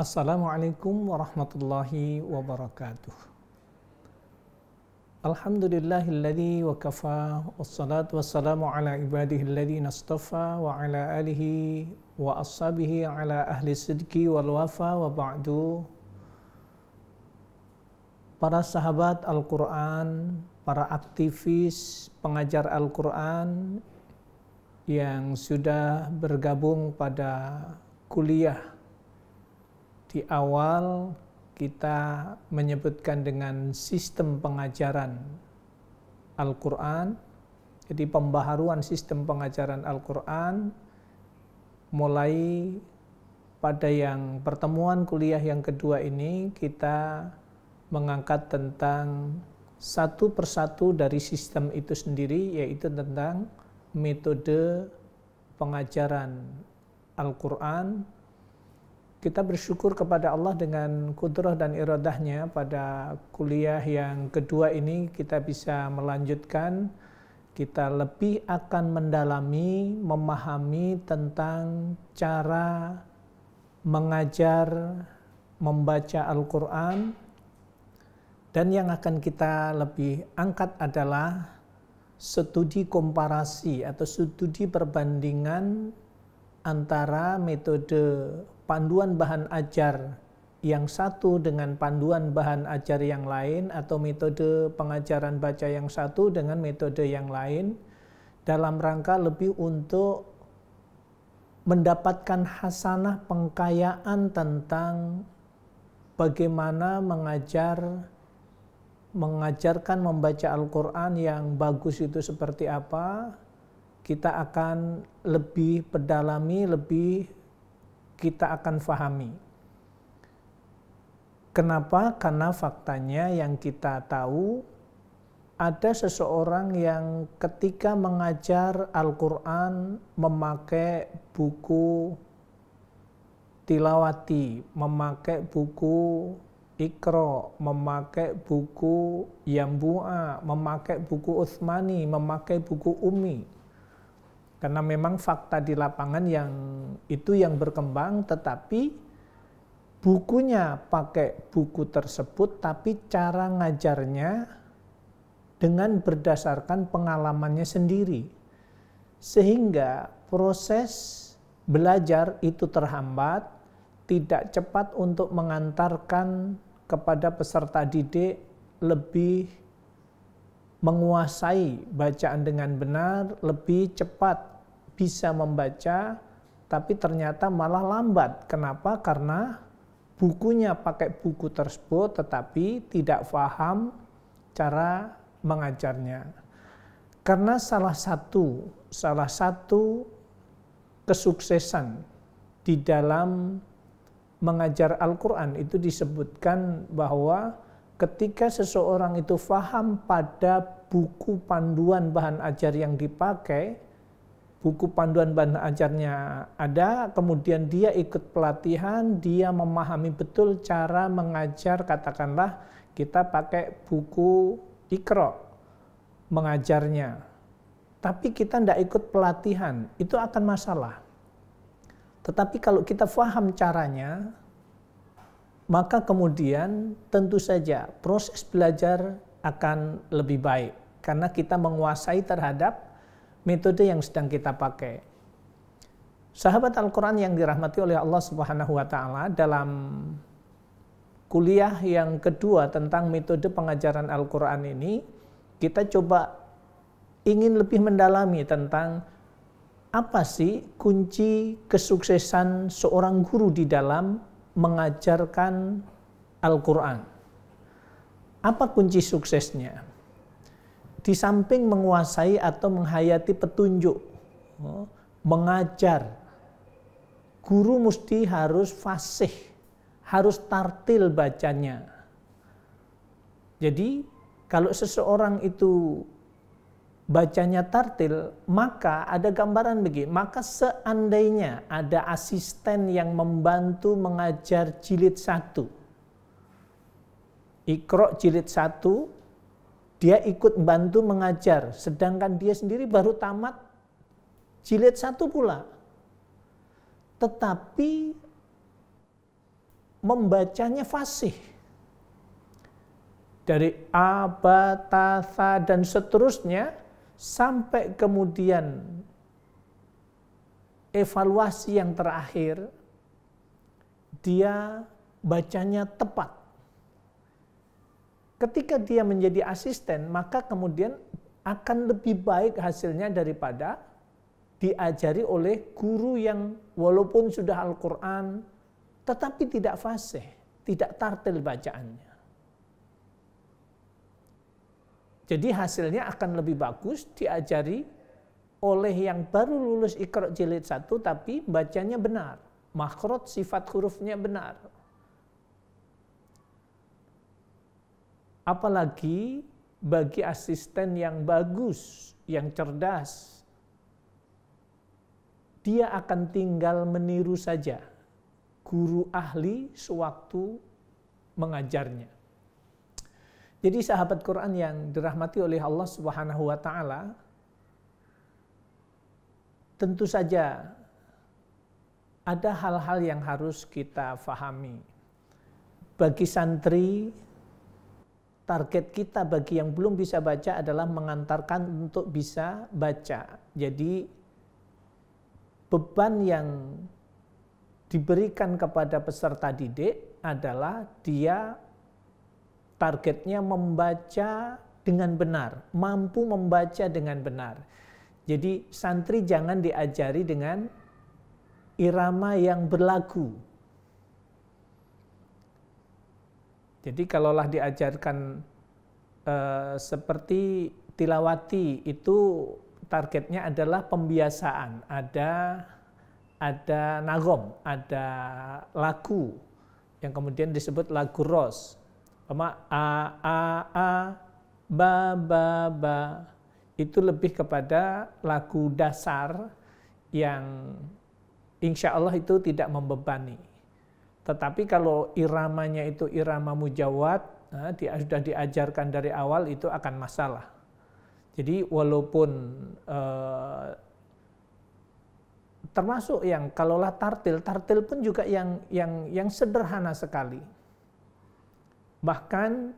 Assalamualaikum warahmatullahi wabarakatuh. Alhamdulillahilladzi wa kafa, wassalatu wassalamu ala ibadihilladzina astafa wa ala alihi wa ashabihi ala ahli sidqi wal wafa wa ba'du. Para sahabat Al-Quran, para aktivis pengajar Al-Quran yang sudah bergabung pada kuliah. Di awal kita menyebutkan dengan sistem pengajaran Al-Quran. Jadi pembaharuan sistem pengajaran Al-Quran mulai pada yang pertemuan kuliah yang kedua ini kita mengangkat tentang satu persatu dari sistem itu sendiri, yaitu tentang metode pengajaran Al-Quran. Kita bersyukur kepada Allah dengan kudrah dan iradahnya pada kuliah yang kedua ini kita bisa melanjutkan, kita lebih akan mendalami, memahami tentang cara mengajar, membaca Al-Quran, dan yang akan kita lebih angkat adalah studi komparasi atau studi perbandingan antara metode panduan bahan ajar yang satu dengan panduan bahan ajar yang lain, atau metode pengajaran baca yang satu dengan metode yang lain, dalam rangka lebih untuk mendapatkan hasanah pengkayaan tentang bagaimana mengajarkan membaca Al-Quran yang bagus itu seperti apa. Kita akan lebih pedalami, kita akan fahami. Kenapa? Karena faktanya yang kita tahu, ada seseorang yang ketika mengajar Al-Quran memakai buku tilawati, memakai buku Iqra, memakai buku Yambu'a, memakai buku Utsmani, memakai buku Ummi. Karena memang fakta di lapangan yang berkembang, tetapi bukunya pakai buku tersebut, tapi cara ngajarnya dengan berdasarkan pengalamannya sendiri. Sehingga proses belajar itu terhambat, tidak cepat untuk mengantarkan kepada peserta didik lebih menguasai bacaan dengan benar, lebih cepat bisa membaca, tapi ternyata malah lambat. Kenapa? Karena bukunya pakai buku tersebut, tetapi tidak paham cara mengajarnya. Karena salah satu kesuksesan di dalam mengajar Al-Quran itu disebutkan bahwa ketika seseorang itu paham pada buku panduan bahan ajar yang dipakai, buku panduan bahan ajarnya ada, kemudian dia ikut pelatihan, dia memahami betul cara mengajar, katakanlah kita pakai buku Iqra mengajarnya, tapi kita tidak ikut pelatihan, itu akan masalah. Tetapi kalau kita paham caranya, maka kemudian tentu saja proses belajar akan lebih baik, karena kita menguasai terhadap metode yang sedang kita pakai. Sahabat Al-Quran yang dirahmati oleh Allah Subhanahu wa Ta'ala, dalam kuliah yang kedua tentang metode pengajaran Al-Quran ini, kita coba ingin lebih mendalami tentang apa sih kunci kesuksesan seorang guru di dalam mengajarkan Al-Quran. Apa kunci suksesnya? Di samping menguasai atau menghayati petunjuk, mengajar, guru mesti harus fasih, harus tartil bacanya. Jadi kalau seseorang itu bacanya tartil, maka ada gambaran begini, maka seandainya ada asisten yang membantu mengajar jilid 1, Iqra jilid 1, dia ikut bantu mengajar, sedangkan dia sendiri baru tamat jilid 1 pula. Tetapi membacanya fasih. Dari a, ba, ta, tha, dan seterusnya, sampai kemudian evaluasi yang terakhir, dia bacanya tepat. Ketika dia menjadi asisten, maka kemudian akan lebih baik hasilnya daripada diajari oleh guru yang walaupun sudah Al-Quran, tetapi tidak fasih, tidak tartil bacaannya. Jadi hasilnya akan lebih bagus diajari oleh yang baru lulus Iqra jilid 1 tapi bacanya benar. Makhraj sifat hurufnya benar. Apalagi bagi asisten yang bagus, yang cerdas, dia akan tinggal meniru saja guru ahli sewaktu mengajarnya. Jadi sahabat Quran yang dirahmati oleh Allah Subhanahu wa taala, tentu saja ada hal-hal yang harus kita fahami. Bagi santri, target kita bagi yang belum bisa baca adalah mengantarkan untuk bisa baca. Jadi beban yang diberikan kepada peserta didik adalah dia targetnya membaca dengan benar, mampu membaca dengan benar. Jadi santri jangan diajari dengan irama yang berlagu. Jadi kalaulah diajarkan seperti tilawati, itu targetnya adalah pembiasaan. Ada nagom, ada lagu yang kemudian disebut lagu ros. A, ba, itu lebih kepada lagu dasar yang insya Allah itu tidak membebani. Tetapi kalau iramanya itu irama mujawad, sudah diajarkan dari awal, itu akan masalah. Jadi walaupun termasuk yang kalaulah tartil pun juga yang sederhana sekali. Bahkan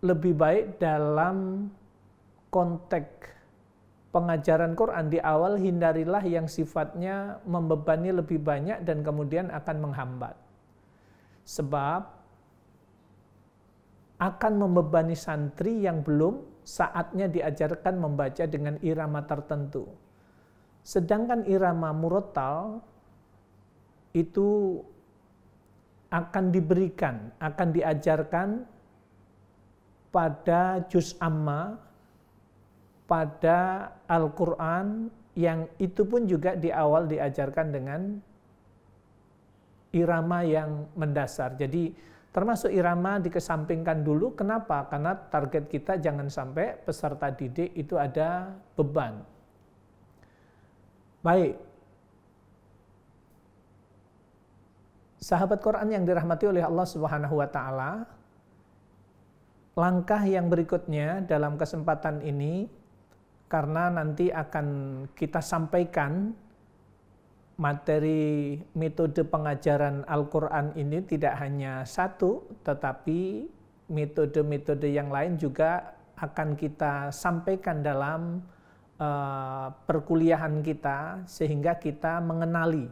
lebih baik dalam konteks pengajaran Quran di awal, hindarilah yang sifatnya membebani lebih banyak dan kemudian akan menghambat. Sebab akan membebani santri yang belum saatnya diajarkan membaca dengan irama tertentu. Sedangkan irama murattal itu akan diberikan, akan diajarkan pada juz amma, pada Al-Quran, yang itu pun juga di awal diajarkan dengan irama yang mendasar. Jadi termasuk irama dikesampingkan dulu. Kenapa? Karena target kita jangan sampai peserta didik itu ada beban. Baik. Sahabat Quran yang dirahmati oleh Allah Subhanahu wa taala, langkah yang berikutnya dalam kesempatan ini, karena nanti akan kita sampaikan materi metode pengajaran Al-Quran ini tidak hanya satu, tetapi metode-metode yang lain juga akan kita sampaikan dalam perkuliahan kita, sehingga kita mengenali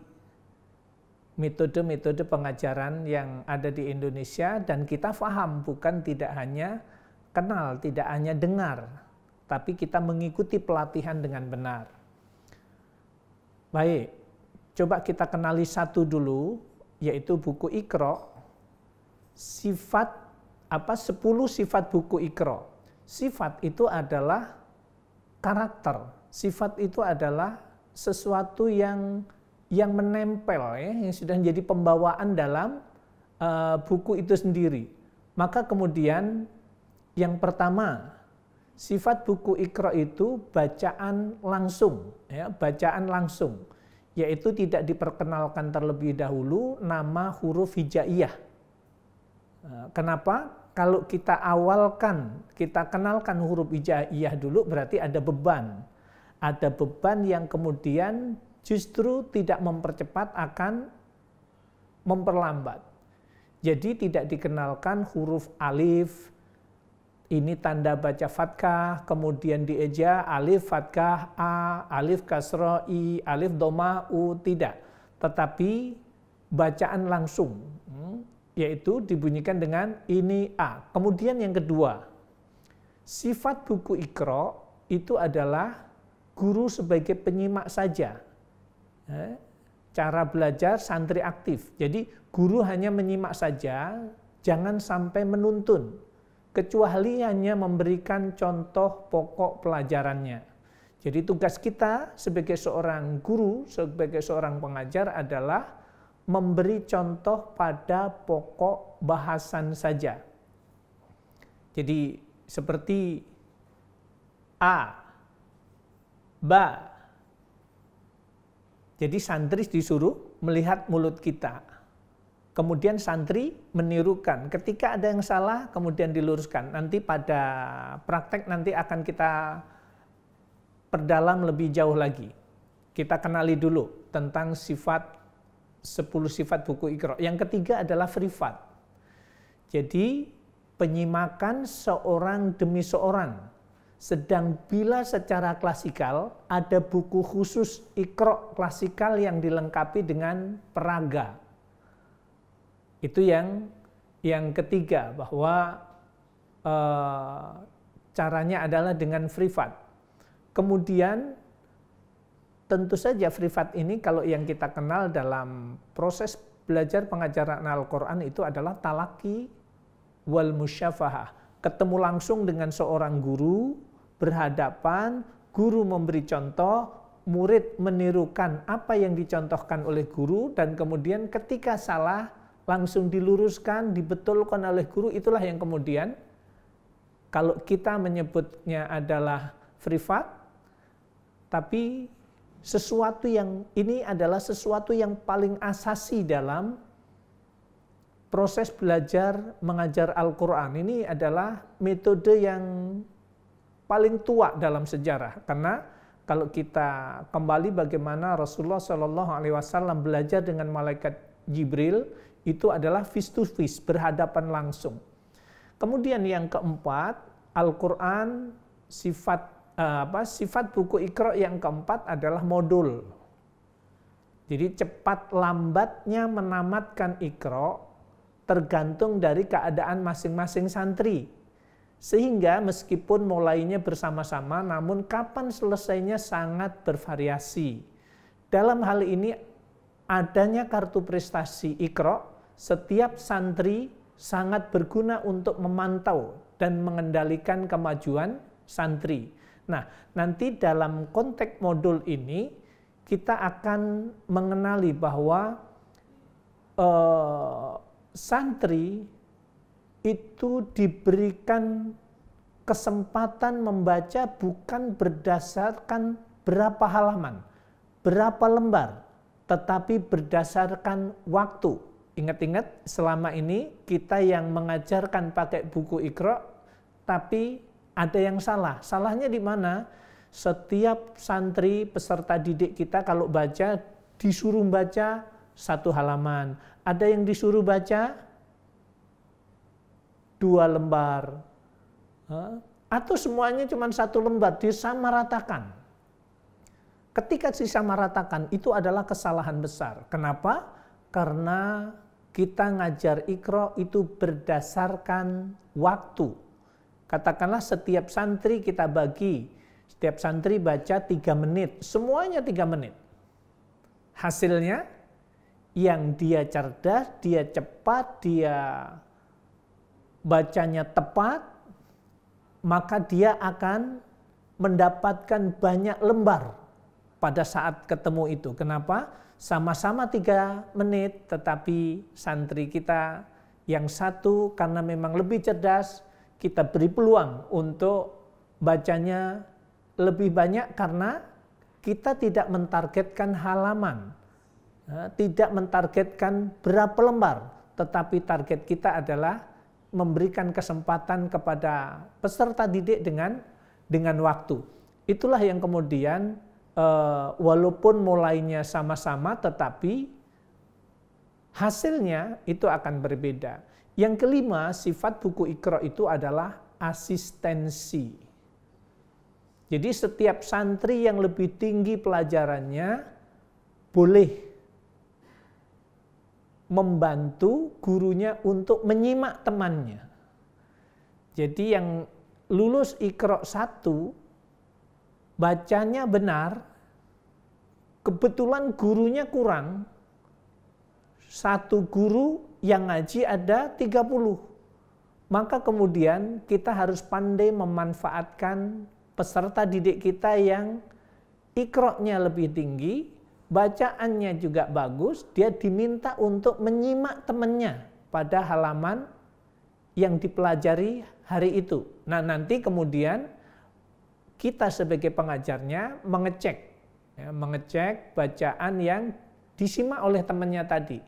metode-metode pengajaran yang ada di Indonesia, dan kita paham, bukan tidak hanya kenal, tidak hanya dengar, tapi kita mengikuti pelatihan dengan benar. Baik, coba kita kenali satu dulu, yaitu buku Iqra. 10 sifat buku Iqra. Sifat itu adalah karakter. Sifat itu adalah sesuatu yang menempel, yang sudah menjadi pembawaan dalam buku itu sendiri. Maka kemudian yang pertama, sifat buku Iqra itu bacaan langsung, bacaan langsung, yaitu tidak diperkenalkan terlebih dahulu nama huruf hijaiyah. Kenapa? Kalau kita awalkan, kita kenalkan huruf hijaiyah dulu, berarti ada beban. Ada beban yang kemudian justru tidak mempercepat, akan memperlambat. Jadi tidak dikenalkan huruf alif, ini tanda baca fathah, kemudian dieja alif fathah a, alif kasroh i, alif doma u, tidak. Tetapi bacaan langsung, yaitu dibunyikan dengan ini a. Kemudian yang kedua, sifat buku Iqra itu adalah guru sebagai penyimak saja. Cara belajar santri aktif. Jadi guru hanya menyimak saja, jangan sampai menuntun. Kecuali hanya memberikan contoh pokok pelajarannya. Jadi tugas kita sebagai seorang guru, sebagai seorang pengajar adalah memberi contoh pada pokok bahasan saja. Jadi seperti A, Ba. Jadi santri disuruh melihat mulut kita. Kemudian santri menirukan. Ketika ada yang salah, kemudian diluruskan. Nanti pada praktek nanti akan kita perdalam lebih jauh lagi. Kita kenali dulu tentang 10 sifat buku Iqra. Yang ketiga adalah frifat. Jadi penyimakan seorang demi seorang. Sedang bila secara klasikal ada buku khusus Iqra klasikal yang dilengkapi dengan peraga. Itu yang ketiga, bahwa caranya adalah dengan frifat. Kemudian tentu saja frifat ini kalau yang kita kenal dalam proses belajar pengajaran Al-Quran itu adalah talaki wal musyafahah. Ketemu langsung dengan seorang guru, berhadapan, guru memberi contoh, murid menirukan apa yang dicontohkan oleh guru, dan kemudian ketika salah langsung diluruskan, dibetulkan oleh guru. Itulah yang kemudian kalau kita menyebutnya adalah frifat, tapi sesuatu yang ini adalah sesuatu yang paling asasi dalam proses belajar mengajar Al-Quran. Ini adalah metode yang paling tua dalam sejarah, karena kalau kita kembali bagaimana Rasulullah SAW belajar dengan malaikat Jibril, itu adalah face to face, berhadapan langsung. Kemudian yang keempat, Al-Quran sifat buku Iqra yang keempat adalah modul. Jadi cepat lambatnya menamatkan Iqra tergantung dari keadaan masing-masing santri. Sehingga meskipun mulainya bersama-sama, namun kapan selesainya sangat bervariasi. Dalam hal ini adanya kartu prestasi Iqra, setiap santri sangat berguna untuk memantau dan mengendalikan kemajuan santri. Nah, nanti dalam konteks modul ini kita akan mengenali bahwa santri itu diberikan kesempatan membaca bukan berdasarkan berapa halaman, berapa lembar, tetapi berdasarkan waktu. Ingat-ingat, selama ini kita yang mengajarkan pakai buku Iqra, tapi ada yang salah. Salahnya di mana? Setiap santri peserta didik kita kalau baca, disuruh baca 1 halaman. Ada yang disuruh baca 2 lembar, atau semuanya cuma 1 lembar, disamaratakan. Ketika disamaratakan itu adalah kesalahan besar. Kenapa? Karena kita ngajar Iqra itu berdasarkan waktu. Katakanlah setiap santri kita bagi, setiap santri baca 3 menit, semuanya 3 menit. Hasilnya yang dia cerdas, dia cepat, dia bacanya tepat, maka dia akan mendapatkan banyak lembar pada saat ketemu itu. Kenapa? Sama-sama 3 menit, tetapi santri kita yang satu karena memang lebih cerdas, kita beri peluang untuk bacanya lebih banyak karena kita tidak mentargetkan halaman, tidak mentargetkan berapa lembar, tetapi target kita adalah memberikan kesempatan kepada peserta didik dengan waktu. Itulah yang kemudian walaupun mulainya sama-sama, tetapi hasilnya itu akan berbeda. Yang kelima, sifat buku Iqra itu adalah asistensi. Jadi setiap santri yang lebih tinggi pelajarannya boleh membantu gurunya untuk menyimak temannya. Jadi yang lulus Iqra 1 bacanya benar, kebetulan gurunya kurang, satu guru yang ngaji ada 30. Maka kemudian kita harus pandai memanfaatkan peserta didik kita yang Iqra-nya lebih tinggi, bacaannya juga bagus, dia diminta untuk menyimak temannya pada halaman yang dipelajari hari itu. Nah, nanti kemudian kita sebagai pengajarnya mengecek bacaan yang disimak oleh temannya tadi.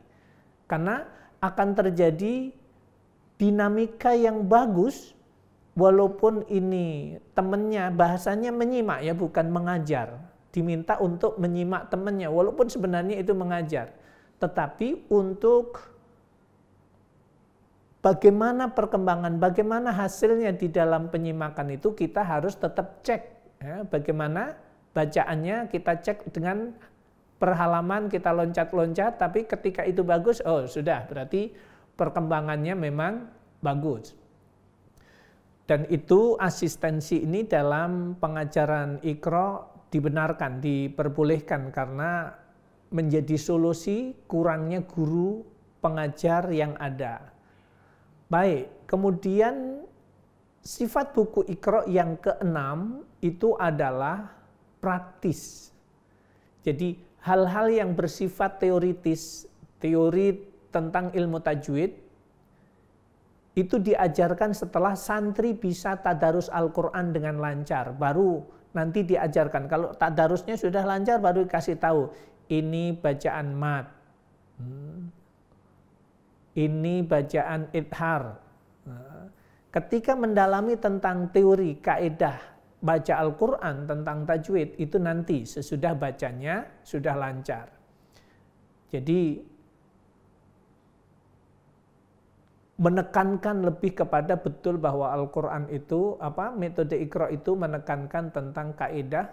Karena akan terjadi dinamika yang bagus walaupun ini temannya bahasanya menyimak ya, bukan mengajar. Diminta untuk menyimak temannya walaupun sebenarnya itu mengajar. Tetapi untuk bagaimana perkembangan, bagaimana hasilnya di dalam penyimakan itu kita harus tetap cek ya, bagaimana bacaannya kita cek dengan per halaman kita loncat-loncat, tapi ketika itu bagus, oh sudah berarti perkembangannya memang bagus. Dan itu asistensi ini dalam pengajaran Iqra dibenarkan, diperbolehkan karena menjadi solusi kurangnya guru pengajar yang ada. Baik, kemudian sifat buku Iqra yang keenam itu adalah praktis. Jadi hal-hal yang bersifat teoritis, teori tentang ilmu tajwid, itu diajarkan setelah santri bisa tadarus Al-Quran dengan lancar. Baru nanti diajarkan. Kalau tadarusnya sudah lancar, baru dikasih tahu. Ini bacaan mad. Ini bacaan idhar. Ketika mendalami tentang teori, kaidah, baca Al-Quran tentang tajwid itu nanti sesudah bacanya sudah lancar. Jadi menekankan lebih kepada betul bahwa Al-Quran itu metode Iqra itu menekankan tentang kaidah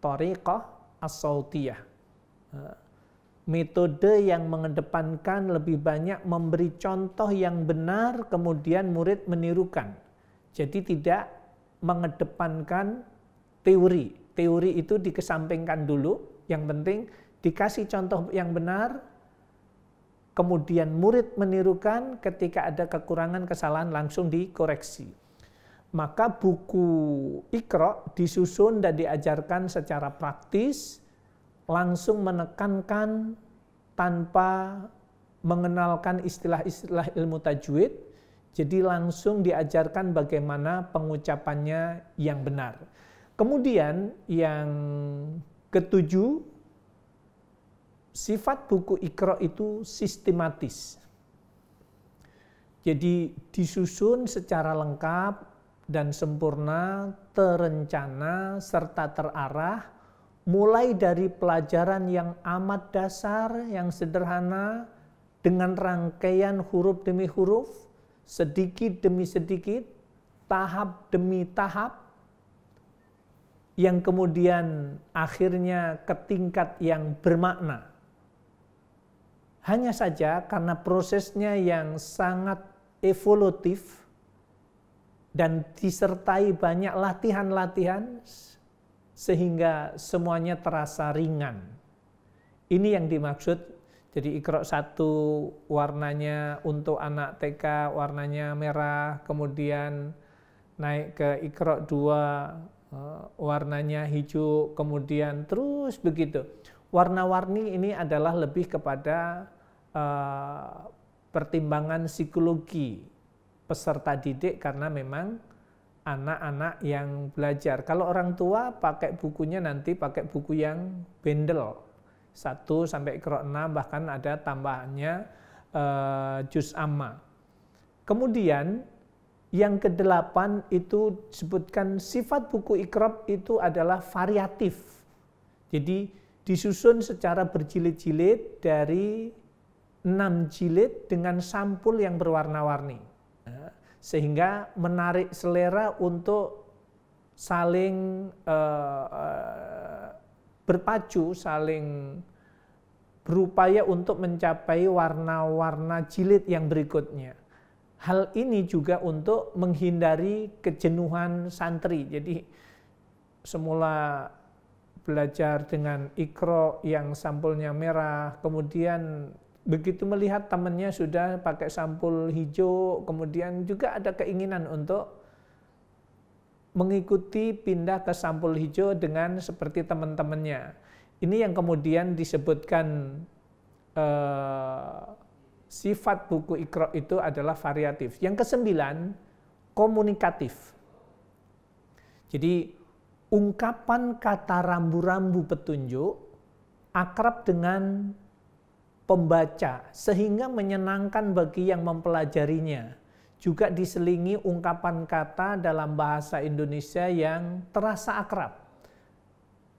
thariqah as-sautiyah. Metode yang mengedepankan lebih banyak memberi contoh yang benar kemudian murid menirukan. Jadi tidak mengedepankan teori. Teori itu dikesampingkan dulu, yang penting dikasih contoh yang benar, kemudian murid menirukan, ketika ada kekurangan, kesalahan langsung dikoreksi. Maka buku Iqra disusun dan diajarkan secara praktis, langsung menekankan tanpa mengenalkan istilah-istilah ilmu tajwid. Jadi langsung diajarkan bagaimana pengucapannya yang benar. Kemudian yang ketujuh, sifat buku Iqra itu sistematis. Jadi disusun secara lengkap dan sempurna, terencana, serta terarah, mulai dari pelajaran yang amat dasar, yang sederhana, dengan rangkaian huruf demi huruf, sedikit demi sedikit, tahap demi tahap, yang kemudian akhirnya ke tingkat yang bermakna. Hanya saja karena prosesnya yang sangat evolutif dan disertai banyak latihan-latihan, sehingga semuanya terasa ringan. Ini yang dimaksud. Jadi Iqra 1 warnanya untuk anak TK warnanya merah, kemudian naik ke Iqra 2 warnanya hijau, kemudian terus begitu. Warna-warni ini adalah lebih kepada pertimbangan psikologi peserta didik karena memang anak-anak yang belajar. Kalau orang tua pakai bukunya nanti pakai buku yang bendel. 1 sampai Iqra 6, bahkan ada tambahannya juz amma. Kemudian yang ke-8 itu disebutkan sifat buku Iqra itu adalah variatif. Jadi disusun secara berjilid-jilid dari 6 jilid dengan sampul yang berwarna-warni. Sehingga menarik selera untuk saling berpacu, saling berupaya untuk mencapai warna-warna jilid yang berikutnya. Hal ini juga untuk menghindari kejenuhan santri. Jadi semula belajar dengan Iqra yang sampulnya merah, kemudian begitu melihat temannya sudah pakai sampul hijau, kemudian juga ada keinginan untuk mengikuti pindah ke sampul hijau dengan seperti teman-temannya. Ini yang kemudian disebutkan sifat buku Iqra itu adalah variatif. Yang kesembilan, komunikatif. Jadi ungkapan kata rambu-rambu petunjuk akrab dengan pembaca sehingga menyenangkan bagi yang mempelajarinya. Juga diselingi ungkapan kata dalam bahasa Indonesia yang terasa akrab.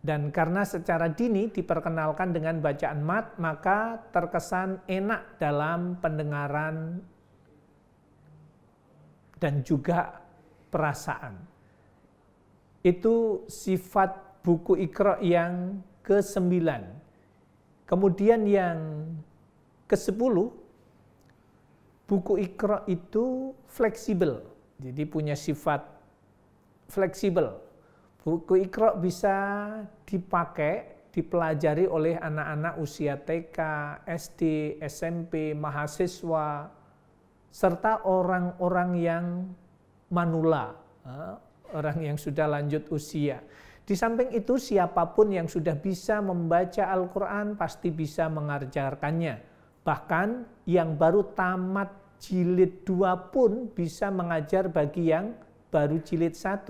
Dan karena secara dini diperkenalkan dengan bacaan mat, maka terkesan enak dalam pendengaran dan juga perasaan. Itu sifat buku Iqra yang ke-9. Kemudian yang ke-10, buku Iqra itu fleksibel, jadi punya sifat fleksibel. Buku Iqra bisa dipakai, dipelajari oleh anak-anak usia TK, SD, SMP, mahasiswa, serta orang-orang yang manula, orang yang sudah lanjut usia. Di samping itu siapapun yang sudah bisa membaca Al-Quran pasti bisa mengajarkannya. Bahkan yang baru tamat jilid 2 pun bisa mengajar bagi yang baru jilid 1.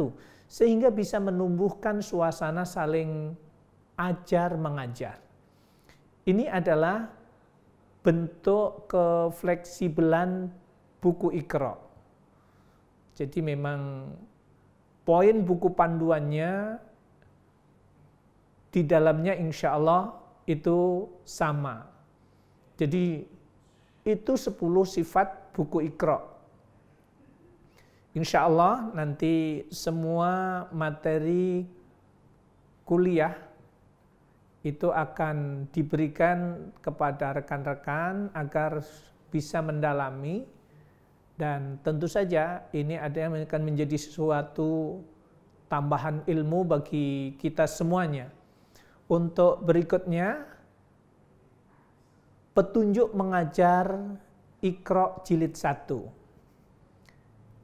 Sehingga bisa menumbuhkan suasana saling ajar mengajar. Ini adalah bentuk kefleksibelan buku Iqra. Jadi memang poin buku panduannya di dalamnya insya Allah itu sama. Jadi itu 10 sifat buku Iqra. Insya Allah nanti semua materi kuliah itu akan diberikan kepada rekan-rekan agar bisa mendalami, dan tentu saja ini ada yang akan menjadi sesuatu tambahan ilmu bagi kita semuanya. Untuk berikutnya, petunjuk mengajar Iqra jilid 1.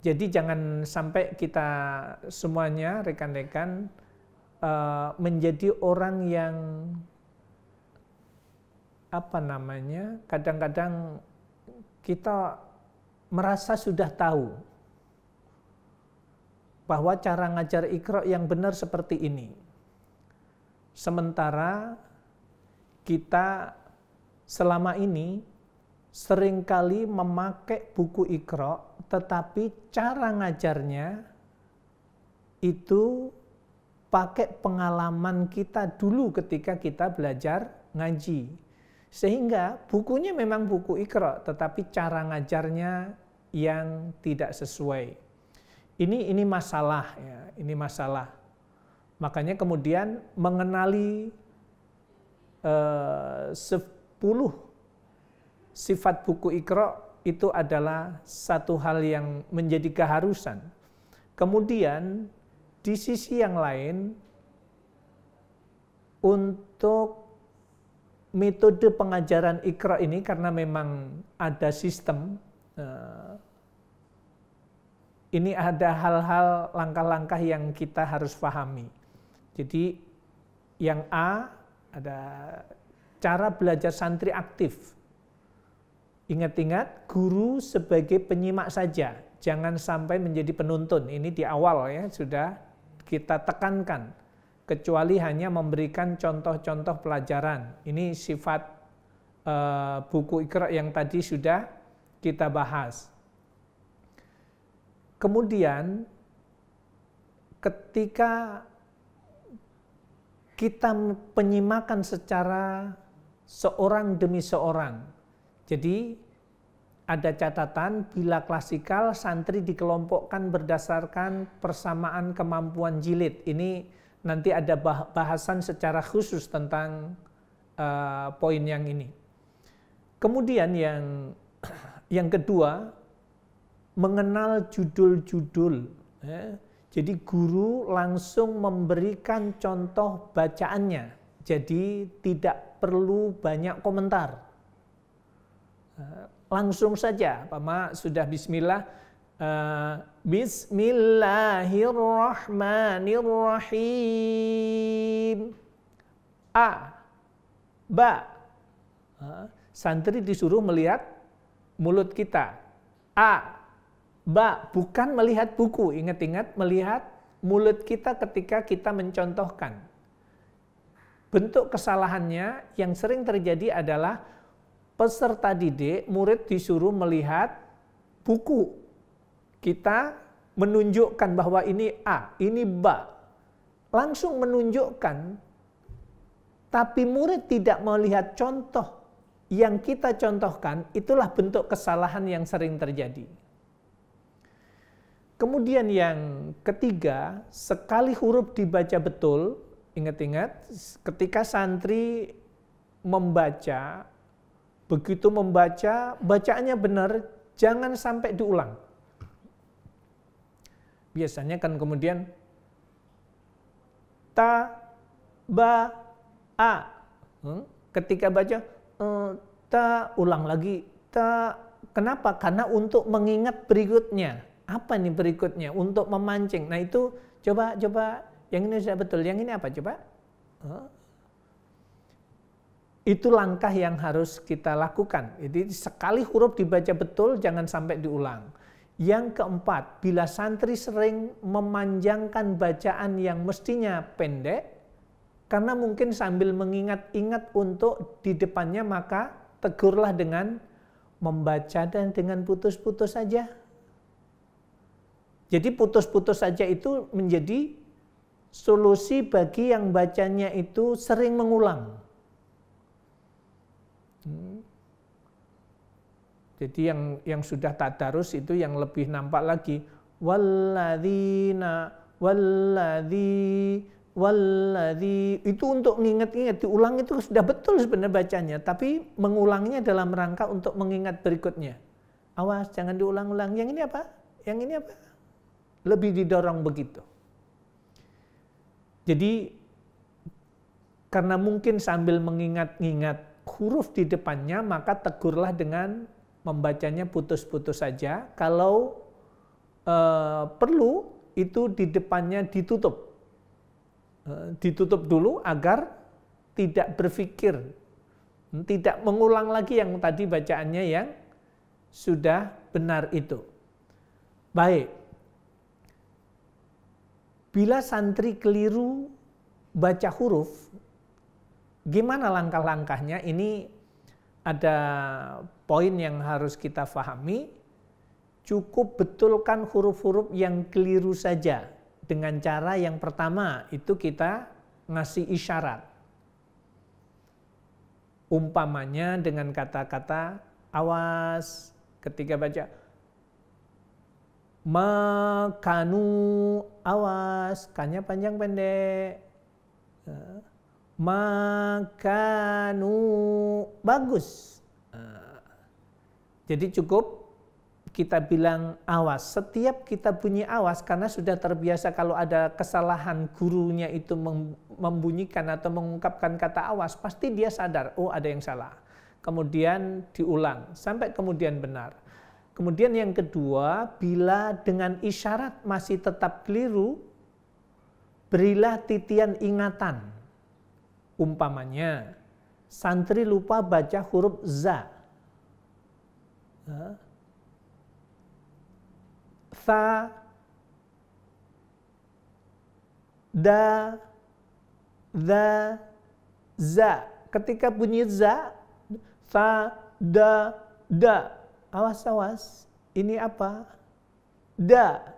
Jadi jangan sampai kita semuanya, rekan-rekan, menjadi orang yang kadang-kadang kita merasa sudah tahu bahwa cara ngajar Iqra yang benar seperti ini. Sementara kita selama ini seringkali memakai buku Iqra, tetapi cara ngajarnya itu pakai pengalaman kita dulu ketika kita belajar ngaji. Sehingga bukunya memang buku Iqra, tetapi cara ngajarnya yang tidak sesuai. Ini masalah ya, ini masalah. Makanya kemudian mengenali 10 sifat buku Iqra itu adalah satu hal yang menjadi keharusan. Kemudian di sisi yang lain, untuk metode pengajaran Iqra ini karena memang ada sistem, ini ada hal-hal langkah-langkah yang kita harus pahami. Jadi yang A ada cara belajar santri aktif. Ingat-ingat, guru sebagai penyimak saja, jangan sampai menjadi penuntun. Ini di awal ya sudah kita tekankan, kecuali hanya memberikan contoh-contoh pelajaran. Ini sifat buku Iqra yang tadi sudah kita bahas. Kemudian ketika kita penyimakan secara seorang demi seorang, Jadi ada catatan bila klasikal santri dikelompokkan berdasarkan persamaan kemampuan jilid. Ini nanti ada bahasan secara khusus tentang poin yang ini. Kemudian yang kedua, mengenal judul-judul. Jadi guru langsung memberikan contoh bacaannya. Jadi tidak perlu banyak komentar. Langsung saja, sudah bismillah, bismillahirrahmanirrahim, a, ba. Santri disuruh melihat mulut kita, a, ba, bukan melihat buku. Ingat-ingat, melihat mulut kita ketika kita mencontohkan. Bentuk kesalahannya yang sering terjadi adalah peserta didik, murid disuruh melihat buku. Kita menunjukkan bahwa ini A, ini ba. Langsung menunjukkan, tapi murid tidak melihat contoh yang kita contohkan, itulah bentuk kesalahan yang sering terjadi. Kemudian yang ketiga, sekali huruf dibaca betul, ingat-ingat, ketika santri membaca, begitu membaca, bacaannya benar, jangan sampai diulang. Biasanya kan kemudian ta, ba, a. Ketika baca, ta, ulang lagi, ta. Kenapa? Karena untuk mengingat berikutnya. Apa nih berikutnya? Untuk memancing. Nah itu coba, yang ini sudah betul, yang ini apa? Coba. Itu langkah yang harus kita lakukan. Jadi sekali huruf dibaca betul, jangan sampai diulang. Yang keempat, bila santri sering memanjangkan bacaan yang mestinya pendek, karena mungkin sambil mengingat-ingat untuk di depannya, maka tegurlah dengan membaca dan dengan putus-putus saja. Jadi putus-putus saja itu menjadi solusi bagi yang bacanya itu sering mengulang. Jadi yang sudah tadarus itu yang lebih nampak lagi, walladzina, walladzi, itu untuk mengingat-ingat, diulang itu sudah betul sebenarnya bacanya, tapi mengulangnya dalam rangka untuk mengingat berikutnya. Awas jangan diulang-ulang. Yang ini apa? Yang ini apa? Lebih didorong begitu. Jadi karena mungkin sambil mengingat-ingat huruf di depannya, maka tegurlah dengan membacanya putus-putus saja. Kalau perlu, itu di depannya ditutup. Ditutup dulu agar tidak berpikir, tidak mengulang lagi yang tadi bacaannya yang sudah benar itu. Baik. Bila santri keliru baca huruf, gimana langkah-langkahnya? Ini ada poin yang harus kita pahami. Cukup betulkan huruf-huruf yang keliru saja. Dengan cara yang pertama, itu kita ngasih isyarat. Umpamanya dengan kata-kata awas ketika baca. Makanu, awas, kanya panjang pendek. Makanu, bagus. Jadi cukup kita bilang awas. Setiap kita bunyi awas, karena sudah terbiasa kalau ada kesalahan gurunya itu membunyikan atau mengungkapkan kata awas, pasti dia sadar, oh ada yang salah. Kemudian diulang, sampai kemudian benar. Kemudian yang kedua, bila dengan isyarat masih tetap keliru, berilah titian ingatan. Umpamanya, santri lupa baca huruf za. Tha, da, za, za. Ketika bunyi za, tha, da, da. Awas, ini apa? Da.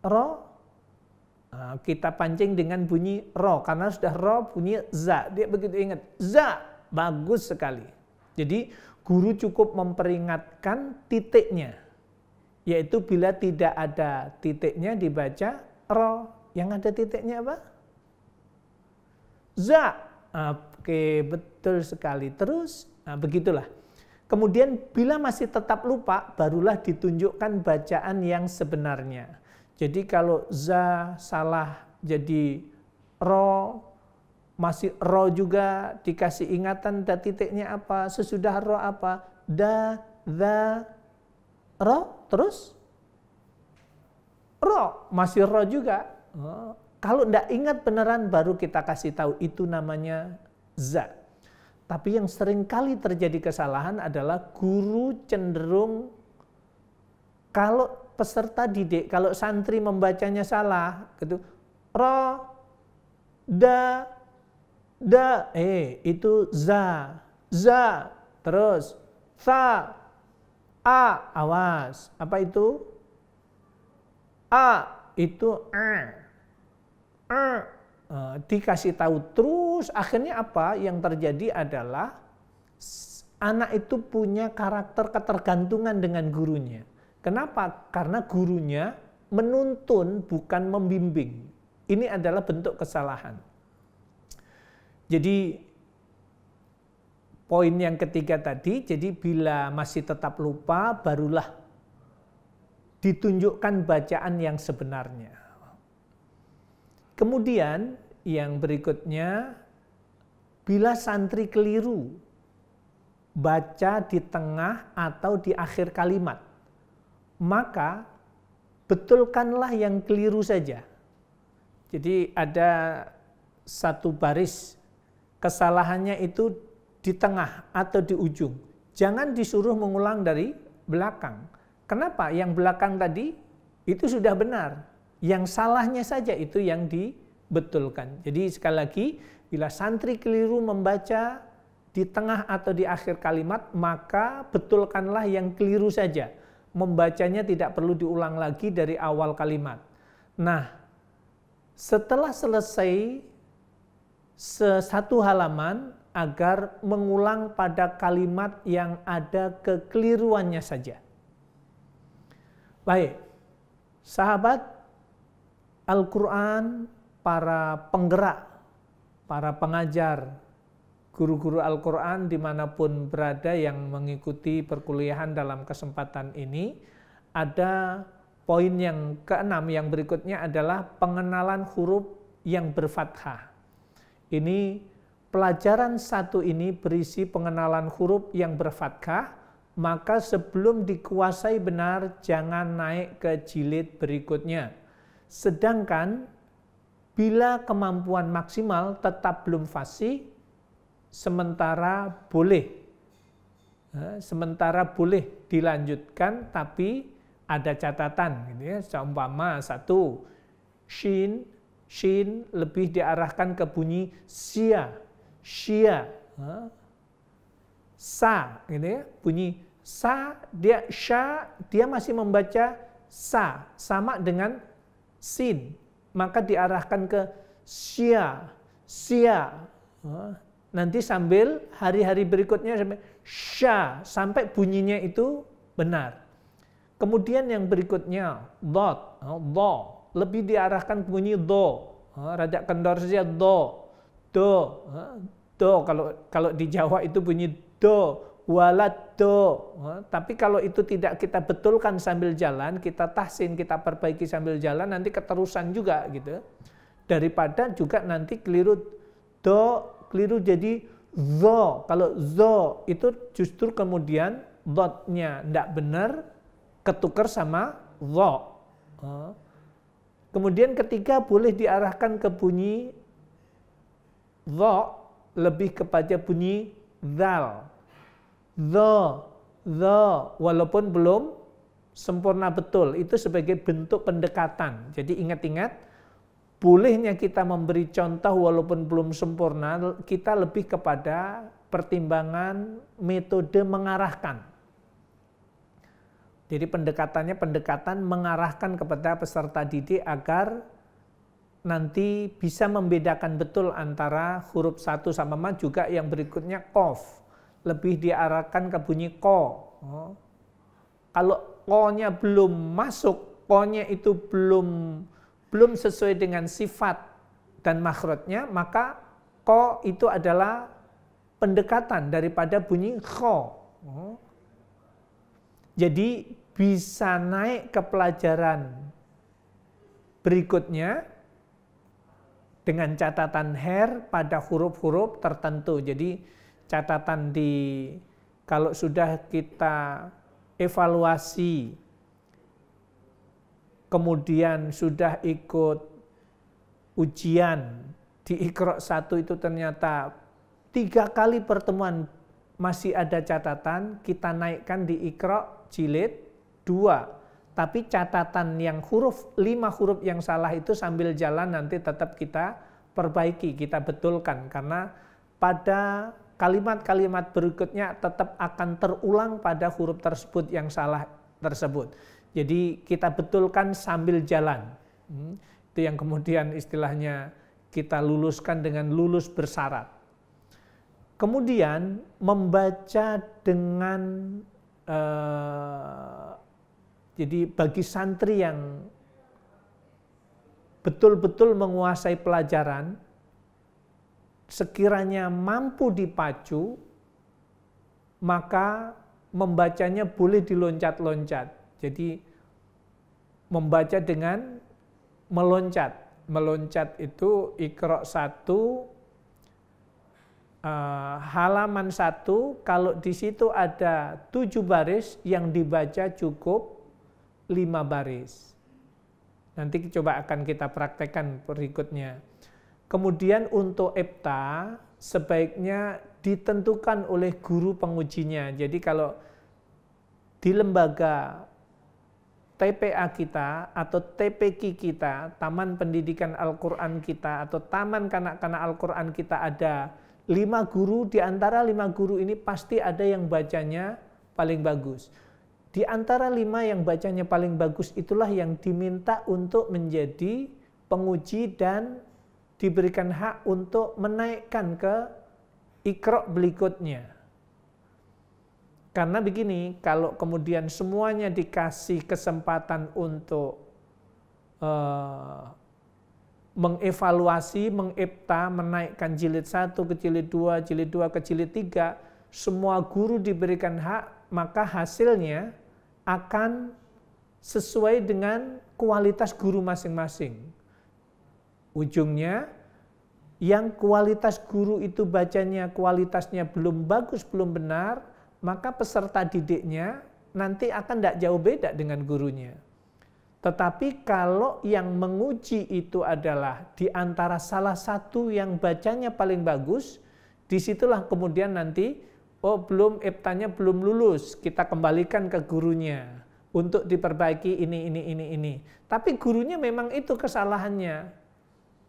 Ro. Nah, kita pancing dengan bunyi ro, karena sudah ro bunyi za. Dia begitu ingat. Za, bagus sekali. Jadi guru cukup memperingatkan titiknya, yaitu bila tidak ada titiknya dibaca ro, yang ada titiknya apa? Za. Oke, betul sekali. Terus, begitulah. Kemudian bila masih tetap lupa, barulah ditunjukkan bacaan yang sebenarnya. Jadi kalau za salah jadi ro, masih ro juga dikasih ingatan dan titiknya apa, sesudah ro apa, da, za, ro, terus ro, masih ro juga. Kalau tidak ingat beneran baru kita kasih tahu itu namanya za. Tapi yang sering kali terjadi kesalahan adalah guru cenderung kalau peserta didik, kalau santri membacanya salah, gitu, ro, da, itu za, terus sa, a, awas, apa itu? A, itu dikasih tahu terus, akhirnya apa yang terjadi adalah anak itu punya karakter ketergantungan dengan gurunya. Kenapa? Karena gurunya menuntun bukan membimbing. Ini adalah bentuk kesalahan. Jadi poin yang ketiga tadi, jadi bila masih tetap lupa barulah ditunjukkan bacaan yang sebenarnya. Kemudian yang berikutnya, bila santri keliru baca di tengah atau di akhir kalimat, maka betulkanlah yang keliru saja. Jadi ada satu baris, kesalahannya itu di tengah atau di ujung. Jangan disuruh mengulang dari belakang. Kenapa? Yang belakang tadi itu sudah benar. Yang salahnya saja itu yang dibetulkan. Jadi sekali lagi, bila santri keliru membaca di tengah atau di akhir kalimat, maka betulkanlah yang keliru saja. Membacanya tidak perlu diulang lagi dari awal kalimat. Nah, setelah selesai satu halaman, agar mengulang pada kalimat yang ada kekeliruannya saja. Baik, sahabat Al-Quran, para penggerak, para pengajar, guru-guru Al-Quran dimanapun berada yang mengikuti perkuliahan dalam kesempatan ini, ada poin yang keenam yang berikutnya adalah pengenalan huruf yang berfathah. Ini pelajaran satu ini berisi pengenalan huruf yang berfathah, maka sebelum dikuasai benar jangan naik ke jilid berikutnya. Sedangkan bila kemampuan maksimal tetap belum fasih, sementara boleh dilanjutkan, tapi ada catatan, gitu ya. Seumpama satu, shin lebih diarahkan ke bunyi sia, sa, gitu ya. Bunyi sa, dia sya, dia masih membaca sa, sama dengan sin, maka diarahkan ke sia. Nanti sambil hari-hari berikutnya sampai sya, sampai bunyinya itu benar. Kemudian yang berikutnya dot, lebih diarahkan bunyi do, rada kendor saja do, kalau di Jawa itu bunyi do, walad do. Tapi kalau itu tidak kita betulkan sambil jalan, kita tahsin, kita perbaiki sambil jalan, nanti keterusan juga gitu. Daripada juga nanti keliru do, keliru jadi zo. Kalau zo itu justru kemudian dotnya tidak benar, ketukar sama zo. Kemudian ketiga boleh diarahkan ke bunyi zo, lebih kepada bunyi zal. Walaupun belum sempurna betul, itu sebagai bentuk pendekatan. Jadi ingat-ingat, bolehnya kita memberi contoh walaupun belum sempurna, kita lebih kepada pertimbangan metode mengarahkan. Jadi pendekatannya pendekatan mengarahkan kepada peserta didik agar nanti bisa membedakan betul antara huruf 1 sama ma, juga yang berikutnya qaf. lebih diarahkan ke bunyi ko. Kalau ko-nya belum masuk, ko-nya itu belum sesuai dengan sifat dan makhrajnya, maka ko itu adalah pendekatan daripada bunyi kho. Jadi bisa naik ke pelajaran berikutnya dengan catatan her pada huruf-huruf tertentu. Jadi catatan kalau sudah kita evaluasi, kemudian sudah ikut ujian di Iqra 1 itu ternyata 3 kali pertemuan masih ada catatan, kita naikkan di Iqra jilid 2. Tapi catatan yang 5 huruf yang salah itu sambil jalan nanti tetap kita perbaiki, kita betulkan. Karena pada kalimat-kalimat berikutnya tetap akan terulang pada huruf tersebut yang salah tersebut. Jadi kita betulkan sambil jalan. Itu yang kemudian istilahnya kita luluskan dengan lulus bersyarat. Kemudian membaca dengan jadi bagi santri yang betul-betul menguasai pelajaran, sekiranya mampu dipacu, maka membacanya boleh diloncat-loncat. Jadi membaca dengan meloncat. Meloncat itu Iqra 1, halaman 1, kalau di situ ada 7 baris, yang dibaca cukup 5 baris. Nanti coba akan kita praktekkan berikutnya. Kemudian untuk epta sebaiknya ditentukan oleh guru pengujinya. Jadi kalau di lembaga TPA kita atau TPQ kita, Taman Pendidikan Al-Quran kita atau Taman Kanak-Kanak Al-Quran kita ada 5 guru, di antara 5 guru ini pasti ada yang bacanya paling bagus. Di antara 5 yang bacanya paling bagus itulah yang diminta untuk menjadi penguji dan diberikan hak untuk menaikkan ke Iqra berikutnya. Karena begini, kalau kemudian semuanya dikasih kesempatan untuk mengevaluasi, mengepta, menaikkan jilid 1 ke jilid 2, jilid 2 ke jilid 3, semua guru diberikan hak, maka hasilnya akan sesuai dengan kualitas guru masing-masing. Ujungnya, yang kualitas guru itu bacanya kualitasnya belum bagus, belum benar, maka peserta didiknya nanti akan tidak jauh beda dengan gurunya. Tetapi kalau yang menguji itu adalah di antara salah satu yang bacanya paling bagus, disitulah kemudian nanti belum eptanya belum lulus, kita kembalikan ke gurunya untuk diperbaiki ini. Tapi gurunya memang itu kesalahannya.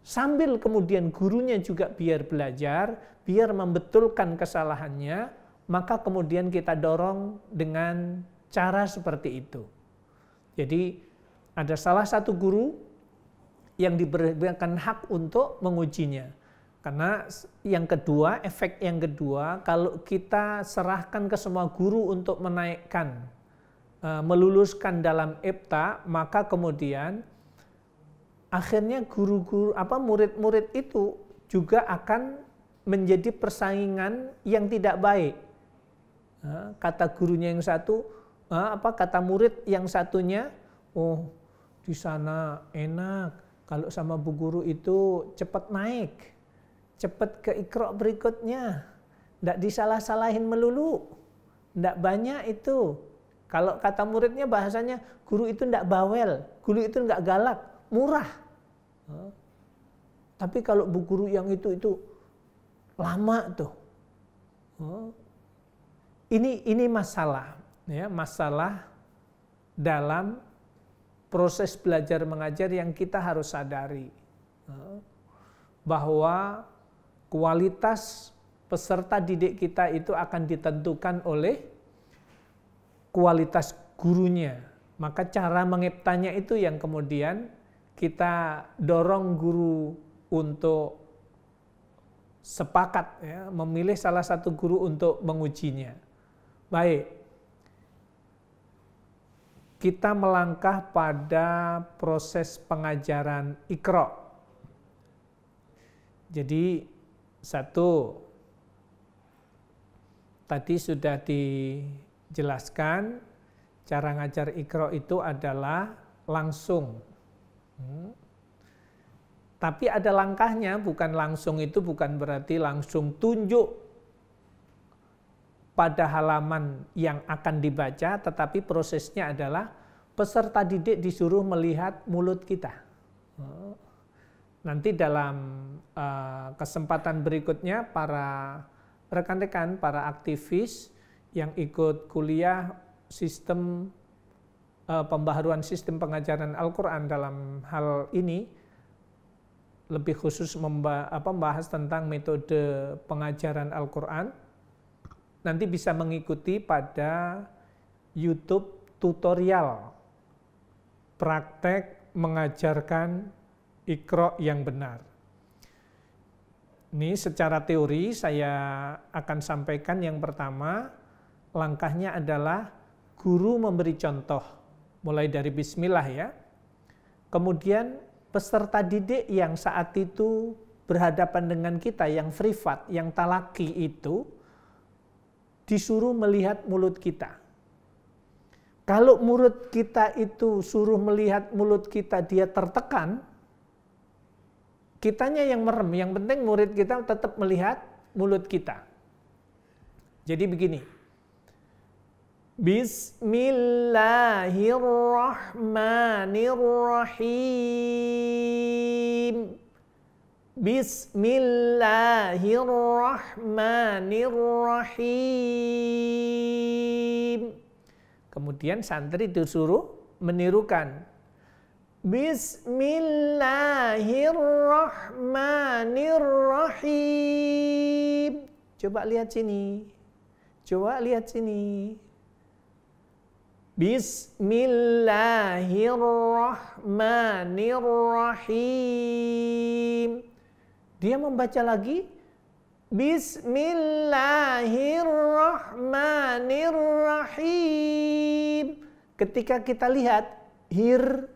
Sambil kemudian gurunya juga biar belajar, biar membetulkan kesalahannya, maka kemudian kita dorong dengan cara seperti itu. Jadi ada salah satu guru yang diberikan hak untuk mengujinya. Karena yang kedua, efek yang kedua, kalau kita serahkan ke semua guru untuk menaikkan, meluluskan dalam epta, maka kemudian akhirnya murid-murid itu juga akan menjadi persaingan yang tidak baik. Kata gurunya yang satu, kata murid yang satunya, di sana enak, kalau sama bu guru itu cepat naik, cepat ke Iqra berikutnya, tidak disalah-salahin melulu, tidak banyak itu. Kalau kata muridnya bahasanya, guru itu tidak bawel, guru itu tidak galak, murah. Tapi kalau bu guru yang itu lama tuh. Ini masalah, ya, masalah dalam proses belajar mengajar yang kita harus sadari, bahwa kualitas peserta didik kita itu akan ditentukan oleh kualitas gurunya. Maka cara mengeptanya itu yang kemudian kita dorong guru untuk sepakat ya, memilih salah satu guru untuk mengujinya. Baik, kita melangkah pada proses pengajaran Iqra. Jadi satu, tadi sudah dijelaskan cara ngajar Iqra itu adalah langsung. Tapi ada langkahnya, bukan langsung itu bukan berarti langsung tunjuk pada halaman yang akan dibaca, tetapi prosesnya adalah peserta didik disuruh melihat mulut kita. Nanti dalam kesempatan berikutnya para rekan-rekan, para aktivis yang ikut kuliah sistem pembaharuan sistem pengajaran Al-Quran dalam hal ini, lebih khusus membahas tentang metode pengajaran Al-Quran, nanti bisa mengikuti pada YouTube tutorial praktek mengajarkan Iqra yang benar. Ini secara teori saya akan sampaikan. Yang pertama, langkahnya adalah guru memberi contoh, mulai dari bismillah ya. Kemudian peserta didik yang saat itu berhadapan dengan kita, yang privat, yang talaki itu, disuruh melihat mulut kita. Kalau mulut kita itu suruh melihat mulut kita, dia tertekan, kitanya yang merem, yang penting murid kita tetap melihat mulut kita. Jadi begini, Bismillahirrahmanirrahim. Bismillahirrahmanirrahim. Kemudian santri disuruh menirukan. Bismillahirrahmanirrahim. Coba lihat sini. Coba lihat sini. Bismillahirrahmanirrahim. Dia membaca lagi. Bismillahirrahmanirrahim. Ketika kita lihat, hir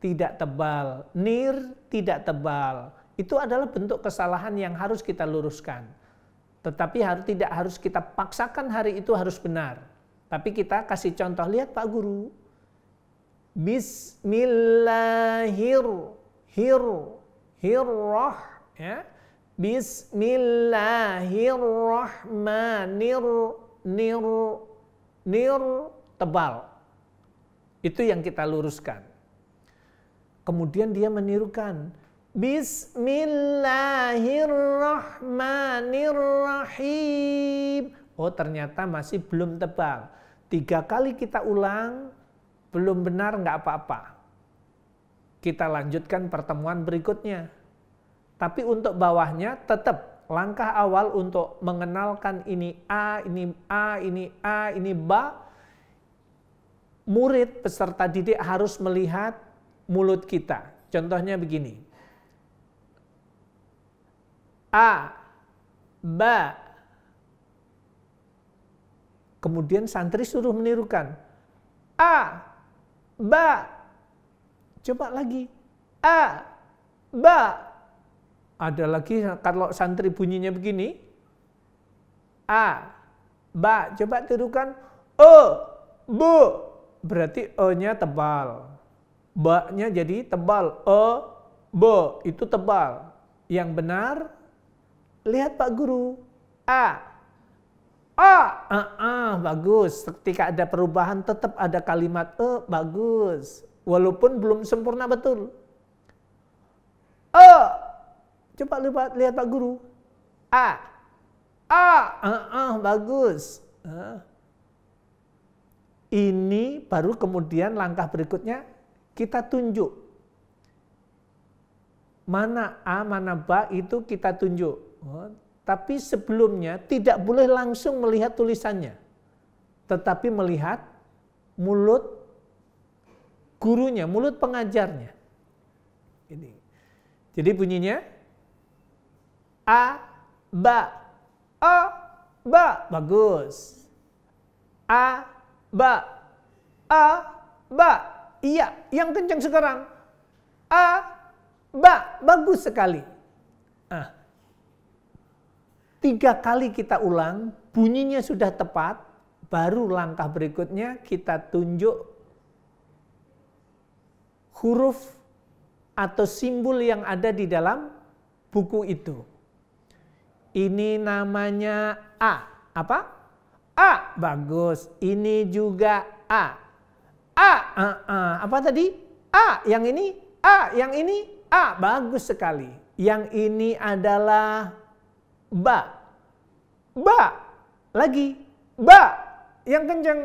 tidak tebal, nir tidak tebal. Itu adalah bentuk kesalahan yang harus kita luruskan. Tetapi tidak harus kita paksakan hari itu harus benar. Tapi kita kasih contoh, lihat Pak Guru. Ya. Bismillahirrahmanirrahim. Tebal. Itu yang kita luruskan. Kemudian dia menirukan. Bismillahirrahmanirrahim. Oh, ternyata masih belum tebal. 3 kali kita ulang, belum benar, nggak apa-apa. Kita lanjutkan pertemuan berikutnya. Tapi untuk bawahnya tetap langkah awal untuk mengenalkan ini A, ini A, ini A, ini ba. Murid peserta didik harus melihat mulut kita. Contohnya begini. A, ba. Kemudian santri suruh menirukan. A, ba. Coba lagi. A, ba. Ada lagi kalau santri bunyinya begini. A, ba. Coba tirukan. E, bu. Berarti E-nya tebal. Ba-nya jadi tebal. E, be. Itu tebal. Yang benar, lihat Pak Guru. A. Bagus. Ketika ada perubahan tetap ada kalimat bagus. Walaupun belum sempurna betul. Coba lihat Pak Guru. Bagus. Ini baru kemudian langkah berikutnya kita tunjuk. Mana A, mana ba itu kita tunjuk. Tapi sebelumnya tidak boleh langsung melihat tulisannya. Tetapi melihat mulut gurunya, mulut pengajarnya. Ini. Jadi bunyinya A, ba. A, ba. Bagus. A, ba. A, ba. Iya, yang kencang sekarang. A, ba. Bagus sekali. 3 kali kita ulang, bunyinya sudah tepat, baru langkah berikutnya kita tunjuk huruf atau simbol yang ada di dalam buku itu. Ini namanya A. Apa? A. Bagus. Ini juga A. A. Apa tadi? A. Yang ini? A. Yang ini? A. Bagus sekali. Yang ini adalah ba. Ba. Lagi. Ba. Yang kencang.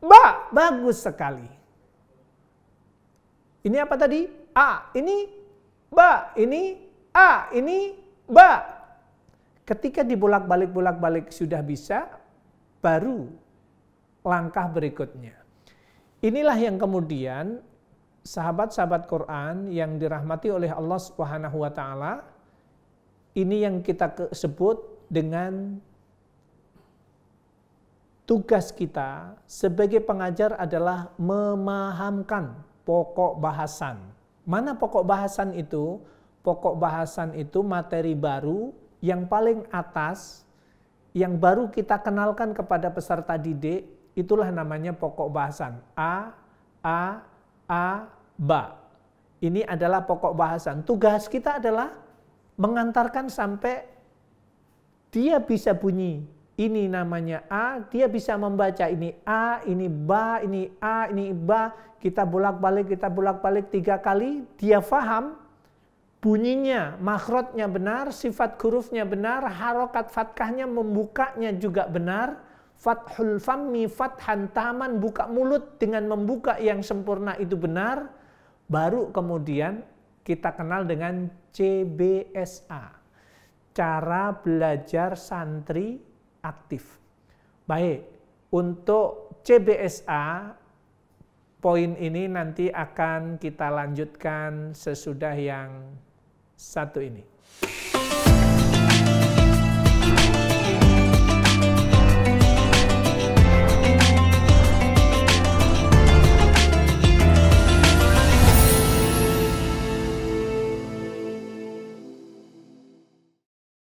Ba. Bagus sekali. Ini apa tadi? A. Ini ba. Ini A. Ini ba. Ketika dibolak-balik sudah bisa, baru langkah berikutnya. Inilah yang kemudian sahabat-sahabat Quran yang dirahmati oleh Allah Subhanahu wa taala, ini yang kita sebut dengan tugas kita sebagai pengajar adalah memahamkan pokok bahasan. Mana pokok bahasan itu? Pokok bahasan itu materi baru yang paling atas, yang baru kita kenalkan kepada peserta didik, itulah namanya pokok bahasan. A, ba. Ini adalah pokok bahasan. Tugas kita adalah mengantarkan sampai dia bisa bunyi. Ini namanya A, dia bisa membaca ini A, ini ba, ini A, ini ba. Kita bolak-balik 3 kali, dia faham bunyinya, makhrajnya benar, sifat hurufnya benar, harokat fathahnya membukanya juga benar. Fathul fammi fathan taman, buka mulut dengan membuka yang sempurna itu benar. Baru kemudian kita kenal dengan CBSA. Cara belajar santri aktif. Baik, untuk CBSA poin ini nanti akan kita lanjutkan sesudah yang satu ini.